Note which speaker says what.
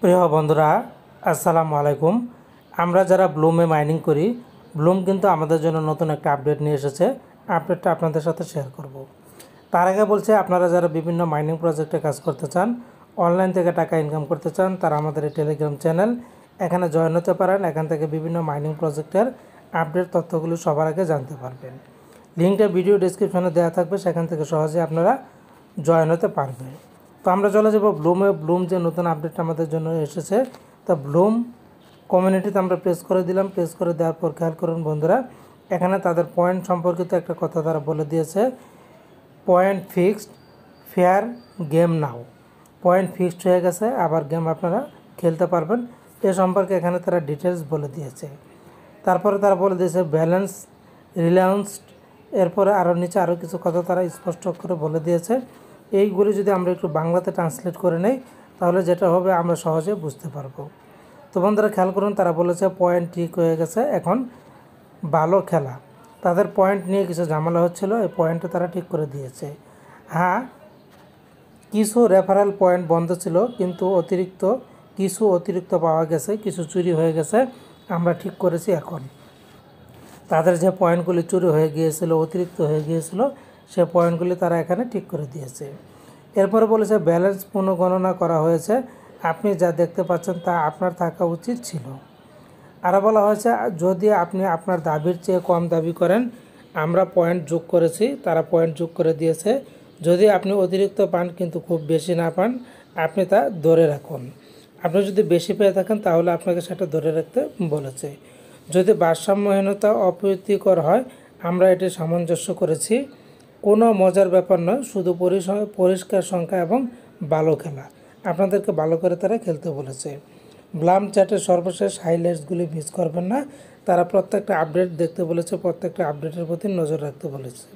Speaker 1: প্রিয় বন্ধুরা, আসসালামু আলাইকুম। আমরা যারা ব্লুমে মাইনিং করি, ব্লুম কিন্তু আমাদের জন্য নতুন একটা আপডেট নিয়ে এসেছে। আপডেটটা আপনাদের সাথে শেয়ার করব। তার আগে বলছে, আপনারা যারা বিভিন্ন মাইনিং প্রজেক্টে কাজ করতে চান, অনলাইন থেকে টাকা ইনকাম করতে চান, তারা আমাদের এই টেলিগ্রাম চ্যানেল, এখানে জয়েন হতে পারেন। এখান থেকে বিভিন্ন মাইনিং প্রজেক্টের আপডেট তথ্যগুলো সবার আগে জানতে পারবেন। লিঙ্কটা ভিডিও ডেসক্রিপশনে দেওয়া থাকবে, সেখান থেকে সহজে আপনারা জয়েন হতে পারবেন। তো আমরা চলে যাব ব্লুমে। ব্লুম যে নতুন আপডেটটা আমাদের জন্য এসেছে, তা ব্লুম কমিউনিটিতে আমরা প্রেস করে দিলাম। প্রেস করে দেওয়ার পর খেয়াল করুন বন্ধুরা, এখানে তাদের পয়েন্ট সম্পর্কিত একটা কথা তারা বলে দিয়েছে। পয়েন্ট ফিক্সড, ফেয়ার গেম নাও। পয়েন্ট ফিক্সড হয়ে গেছে, আবার গেম আপনারা খেলতে পারবেন। এ সম্পর্কে এখানে তারা ডিটেলস বলে দিয়েছে। তারপরে তারা বলে দিয়েছে ব্যালেন্স রিলায়েন্সড। এরপরে আরও নিচে আরও কিছু কথা তারা স্পষ্ট করে বলে দিয়েছে। এইগুলি যদি আমরা একটু বাংলাতে ট্রান্সলেট করে নেই, তাহলে যেটা হবে আমরা সহজে বুঝতে পারবো। তো বন্ধুরা খেয়াল করুন, তারা বলেছে পয়েন্ট ঠিক হয়ে গেছে, এখন ভালো খেলা। তাদের পয়েন্ট নিয়ে কিছু ঝামেলা হচ্ছিল, এই পয়েন্টটা তারা ঠিক করে দিয়েছে। হ্যাঁ, কিছু রেফারেল পয়েন্ট বন্ধ ছিল, কিন্তু কিছু অতিরিক্ত পাওয়া গেছে, কিছু চুরি হয়ে গেছে, আমরা ঠিক করেছি। এখন তাদের যে পয়েন্টগুলি চুরি হয়ে গিয়েছিল, অতিরিক্ত হয়ে গিয়েছিল, সে পয়েন্টগুলি তারা এখানে ঠিক করে দিয়েছে। এরপরে বলেছে ব্যালেন্স পুনঃগণনা করা হয়েছে, আপনি যা দেখতে পাচ্ছেন তা আপনার থাকা উচিত ছিল। আরও বলা হয়েছে, যদি আপনি আপনার দাবির চেয়ে কম দাবি করেন, আমরা পয়েন্ট যোগ করেছি, তারা পয়েন্ট যোগ করে দিয়েছে। যদি আপনি অতিরিক্ত পান কিন্তু খুব বেশি না পান, আপনি তা ধরে রাখুন। আপনি যদি বেশি পেয়ে থাকেন তাহলে আপনাকে সেটা ধরে রাখতে বলেছে। যদি ভারসাম্যহীনতা অপ্রীতিকর হয়, আমরা এটি সামঞ্জস্য করেছি। কোনো মজার ব্যাপার নয়, শুধু পরিষ্কার সংখ্যা এবং ভালো খেলা। আপনাদেরকে ভালো করে তারা খেলতে বলেছে। ব্লাম চ্যাটের সর্বশেষ হাইলাইটসগুলি মিস করবেন না। তারা প্রত্যেকটা আপডেট দেখতে বলেছে, প্রত্যেকটা আপডেটের প্রতি নজর রাখতে বলেছে।